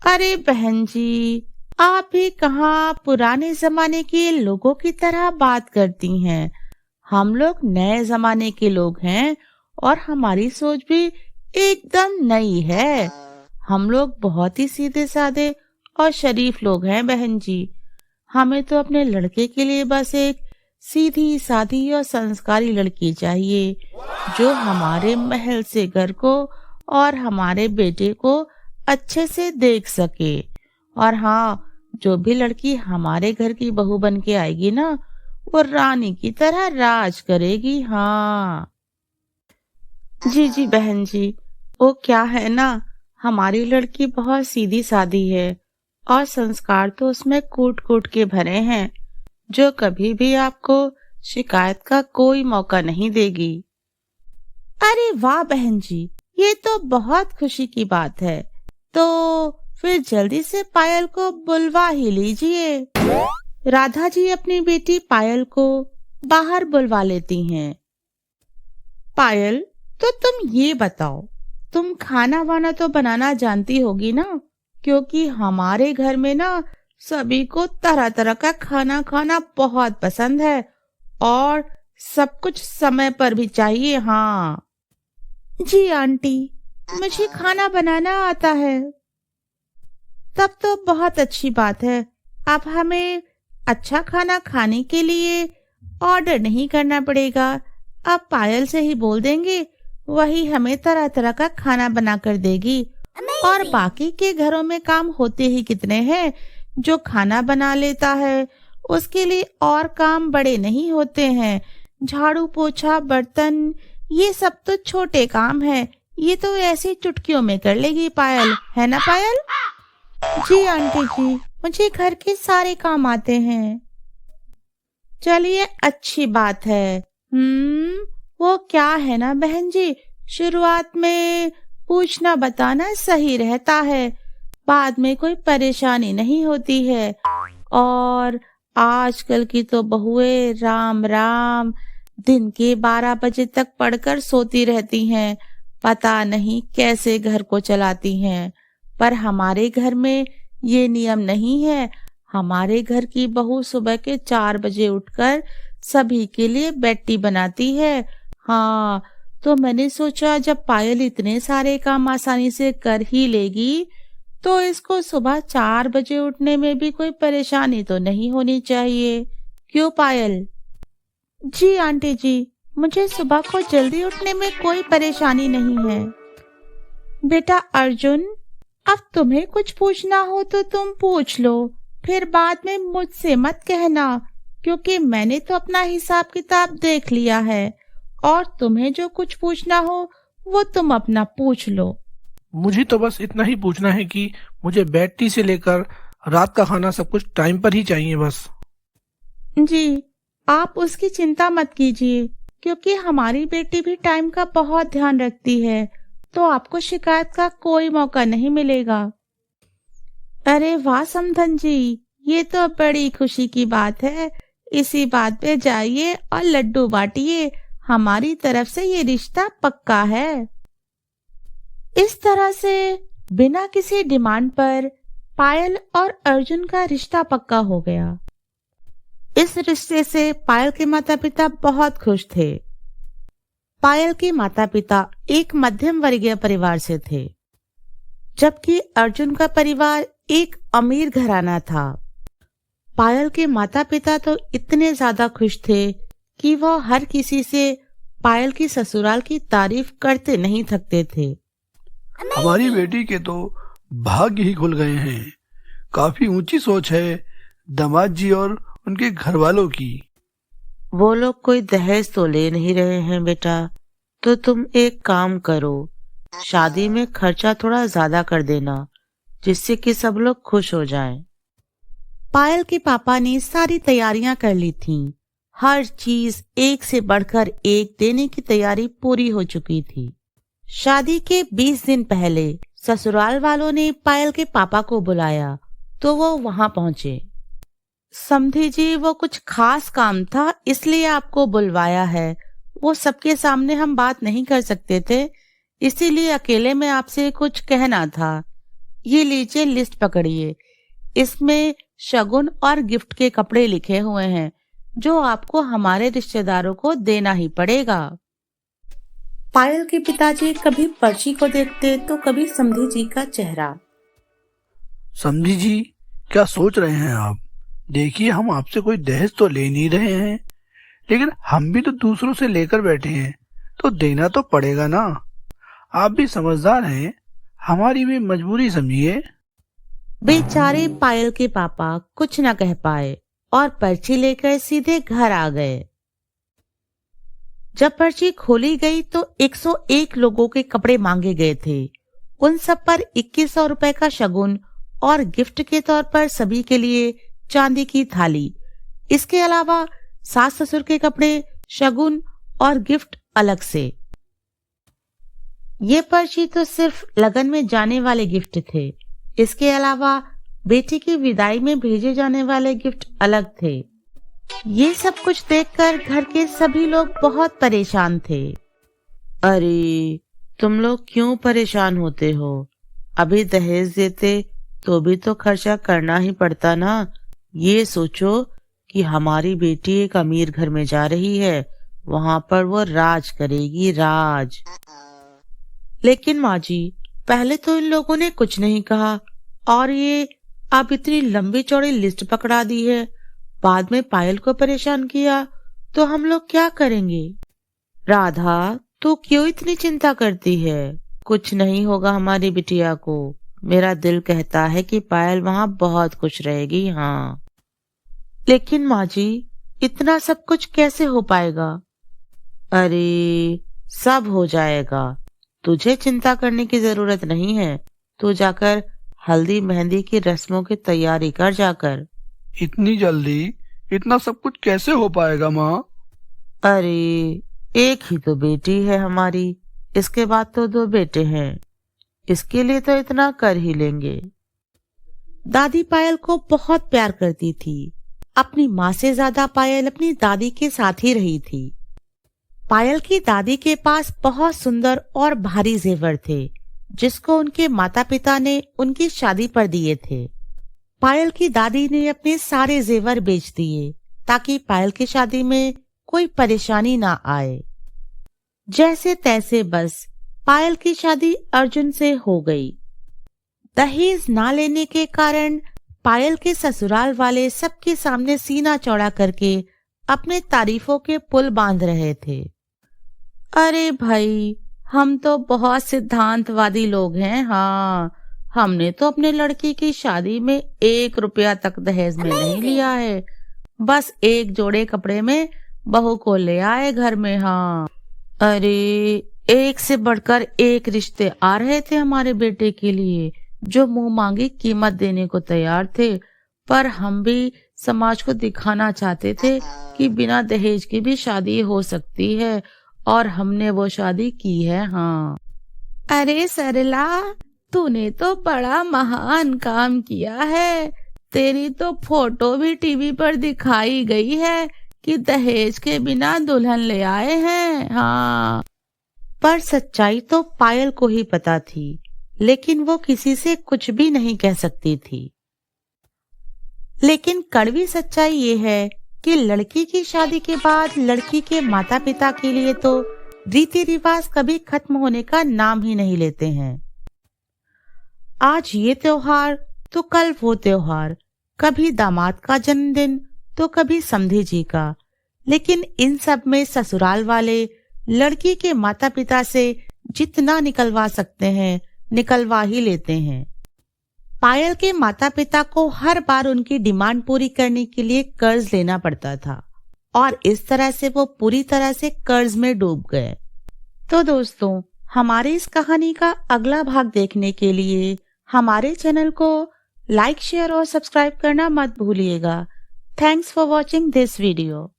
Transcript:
अरे बहन जी, आप भी कहाँ पुराने जमाने के लोगों की तरह बात करती हैं। हम लोग नए जमाने के लोग हैं और हमारी सोच भी एकदम नई है। हम लोग बहुत ही सीधे साधे और शरीफ लोग हैं बहन जी। हमें तो अपने लड़के के लिए बस एक सीधी सादी और संस्कारी लड़की चाहिए, जो हमारे महल से घर को और हमारे बेटे को अच्छे से देख सके। और हाँ, जो भी लड़की हमारे घर की बहू बन के आएगी ना, वो रानी की तरह राज करेगी। हाँ जी जी बहन जी, वो क्या है ना, हमारी लड़की बहुत सीधी सादी है और संस्कार तो उसमें कूट कूट के भरे हैं, जो कभी भी आपको शिकायत का कोई मौका नहीं देगी। अरे वाह बहन जी, ये तो बहुत खुशी की बात है। तो फिर जल्दी से पायल को बुलवा ही लीजिए। राधा जी अपनी बेटी पायल को बाहर बुलवा लेती हैं। पायल, तो तुम ये बताओ, तुम खाना वाना तो बनाना जानती होगी ना? क्योंकि हमारे घर में ना सभी को तरह तरह का खाना खाना बहुत पसंद है और सब कुछ समय पर भी चाहिए। हाँ जी आंटी, मुझे खाना बनाना आता है। तब तो बहुत अच्छी बात है। अब हमें अच्छा खाना खाने के लिए ऑर्डर नहीं करना पड़ेगा। अब पायल से ही बोल देंगे, वही हमें तरह तरह का खाना बना कर देगी। और बाकी के घरों में काम होते ही कितने हैं। जो खाना बना लेता है उसके लिए और काम बड़े नहीं होते हैं। झाड़ू पोछा बर्तन ये सब तो छोटे काम हैं। ये तो ऐसी चुटकियों में कर लेगी पायल, है ना पायल? जी आंटी जी, मुझे घर के सारे काम आते हैं। चलिए अच्छी बात है। वो क्या है ना बहन जी, शुरुआत में पूछना बताना सही रहता है, बाद में कोई परेशानी नहीं होती है। और आजकल की तो बहुएं राम राम दिन के 12 बजे तक पढ़कर सोती रहती हैं। पता नहीं कैसे घर को चलाती हैं। पर हमारे घर में ये नियम नहीं है। हमारे घर की बहू सुबह के 4 बजे उठकर सभी के लिए बेड टी बनाती है। हाँ, तो मैंने सोचा जब पायल इतने सारे काम आसानी से कर ही लेगी, तो इसको सुबह 4 बजे उठने में भी कोई परेशानी तो नहीं होनी चाहिए। क्यों पायल? जी आंटी जी, मुझे सुबह को जल्दी उठने में कोई परेशानी नहीं है। बेटा अर्जुन, अब तुम्हें कुछ पूछना हो तो तुम पूछ लो, फिर बाद में मुझसे मत कहना, क्योंकि मैंने तो अपना हिसाब किताब देख लिया है। और तुम्हें जो कुछ पूछना हो वो तुम अपना पूछ लो। मुझे तो बस इतना ही पूछना है कि मुझे बेड टी से लेकर रात का खाना सब कुछ टाइम पर ही चाहिए बस। जी, आप उसकी चिंता मत कीजिए, क्योंकि हमारी बेटी भी टाइम का बहुत ध्यान रखती है, तो आपको शिकायत का कोई मौका नहीं मिलेगा। अरे वाह समधन जी, ये तो बड़ी खुशी की बात है। इसी बात पे जाइए और लड्डू बांटिए। हमारी तरफ से ये रिश्ता पक्का है। इस तरह से बिना किसी डिमांड पर पायल और अर्जुन का रिश्ता पक्का हो गया। इस रिश्ते से पायल के माता पिता बहुत खुश थे। पायल के माता पिता एक मध्यम वर्गीय परिवार से थे, जबकि अर्जुन का परिवार एक अमीर घराना था। पायल के माता पिता तो इतने ज्यादा खुश थे कि वह हर किसी से पायल की ससुराल की तारीफ करते नहीं थकते थे। हमारी बेटी के तो भाग्य ही खुल गए हैं। काफी ऊंची सोच है दामाद जी और उनके घर वालों की। वो लोग कोई दहेज तो ले नहीं रहे हैं बेटा, तो तुम एक काम करो, शादी में खर्चा थोड़ा ज्यादा कर देना, जिससे कि सब लोग खुश हो जाएं। पायल के पापा ने सारी तैयारियां कर ली थीं। हर चीज एक से बढ़कर एक देने की तैयारी पूरी हो चुकी थी। शादी के 20 दिन पहले ससुराल वालों ने पायल के पापा को बुलाया, तो वो वहां पहुंचे। समधी जी, वो कुछ खास काम था इसलिए आपको बुलवाया है। वो सबके सामने हम बात नहीं कर सकते थे, इसीलिए अकेले में आपसे कुछ कहना था। ये लीजिए लिस्ट पकड़िए। इसमें शगुन और गिफ्ट के कपड़े लिखे हुए हैं जो आपको हमारे रिश्तेदारों को देना ही पड़ेगा। पायल के पिताजी कभी पर्ची को देखते तो कभी समधी जी का चेहरा। समधी जी, क्या सोच रहे हैं आप? देखिए, हम आपसे कोई दहेज तो ले नहीं रहे हैं, लेकिन हम भी तो दूसरों से लेकर बैठे हैं, तो देना तो पड़ेगा ना। आप भी समझदार हैं, हमारी भी मजबूरी समझिए। बेचारे पायल के पापा कुछ न कह पाए और पर्ची लेकर सीधे घर आ गए। जब पर्ची खोली गई तो 101 लोगों के कपड़े मांगे गए थे। उन सब पर 2100 रुपए का शगुन और गिफ्ट के तौर पर सभी के लिए चांदी की थाली। इसके अलावा सास ससुर के कपड़े, शगुन और गिफ्ट अलग से। ये पर्ची तो सिर्फ लगन में जाने वाले गिफ्ट थे। इसके अलावा बेटी की विदाई में भेजे जाने वाले गिफ्ट अलग थे। ये सब कुछ देखकर घर के सभी लोग बहुत परेशान थे। अरे, तुम लोग क्यों परेशान होते हो? अभी दहेज देते तो भी तो खर्चा करना ही पड़ता ना। ये सोचो कि हमारी बेटी एक अमीर घर में जा रही है, वहां पर वो राज करेगी, राज। लेकिन माँ जी, पहले तो इन लोगों ने कुछ नहीं कहा और ये अब इतनी लंबी चौड़ी लिस्ट पकड़ा दी है। बाद में पायल को परेशान किया तो हम लोग क्या करेंगे? राधा, तू क्यों इतनी चिंता करती है? कुछ नहीं होगा हमारी बिटिया को। मेरा दिल कहता है कि पायल वहाँ बहुत खुश रहेगी। हाँ, लेकिन माँ जी, इतना सब कुछ कैसे हो पाएगा? अरे, सब हो जाएगा, तुझे चिंता करने की जरूरत नहीं है। तू जाकर हल्दी मेहंदी की रस्मों की तैयारी कर जाकर। इतनी जल्दी इतना सब कुछ कैसे हो पाएगा माँ? अरे, एक ही तो बेटी है हमारी, इसके बाद तो 2 बेटे हैं। इसके लिए तो इतना कर ही लेंगे। दादी पायल को बहुत प्यार करती थी। अपनी माँ से ज्यादा पायल अपनी दादी के साथ ही रही थी। पायल की दादी के पास बहुत सुंदर और भारी जेवर थे, जिसको उनके माता पिता ने उनकी शादी पर दिए थे। पायल की दादी ने अपने सारे जेवर बेच दिए ताकि पायल की शादी में कोई परेशानी ना आए। जैसे तैसे बस पायल की शादी अर्जुन से हो गई। दहेज ना लेने के कारण पायल के ससुराल वाले सबके सामने सीना चौड़ा करके अपने तारीफों के पुल बांध रहे थे। अरे भाई, हम तो बहुत सिद्धांतवादी लोग हैं। हाँ, हमने तो अपने लड़की की शादी में 1 रुपया तक दहेज में नहीं लिया है। बस एक जोड़े कपड़े में बहू को ले आए घर में। हाँ, अरे, एक से बढ़कर एक रिश्ते आ रहे थे हमारे बेटे के लिए, जो मुंह मांगी कीमत देने को तैयार थे। पर हम भी समाज को दिखाना चाहते थे कि बिना दहेज की भी शादी हो सकती है, और हमने वो शादी की है। हाँ। अरे सरला, तूने तो बड़ा महान काम किया है। तेरी तो फोटो भी टीवी पर दिखाई गई है कि दहेज के बिना दुल्हन ले आए हैं। हाँ, पर सच्चाई तो पायल को ही पता थी, लेकिन वो किसी से कुछ भी नहीं कह सकती थी। लेकिन कड़वी सच्चाई ये है कि लड़की की शादी के बाद लड़की के माता पिता के लिए तो रीति रिवाज कभी खत्म होने का नाम ही नहीं लेते हैं। आज ये त्योहार तो कल वो त्योहार, कभी दामाद का जन्मदिन तो कभी समधी जी का, लेकिन इन सब में ससुराल वाले लड़की के माता पिता से जितना निकलवा सकते हैं निकलवा ही लेते हैं। पायल के माता पिता को हर बार उनकी डिमांड पूरी करने के लिए कर्ज लेना पड़ता था, और इस तरह से वो पूरी तरह से कर्ज में डूब गए। तो दोस्तों, हमारी इस कहानी का अगला भाग देखने के लिए हमारे चैनल को लाइक, शेयर और सब्सक्राइब करना मत भूलिएगा। Thanks for watching this video.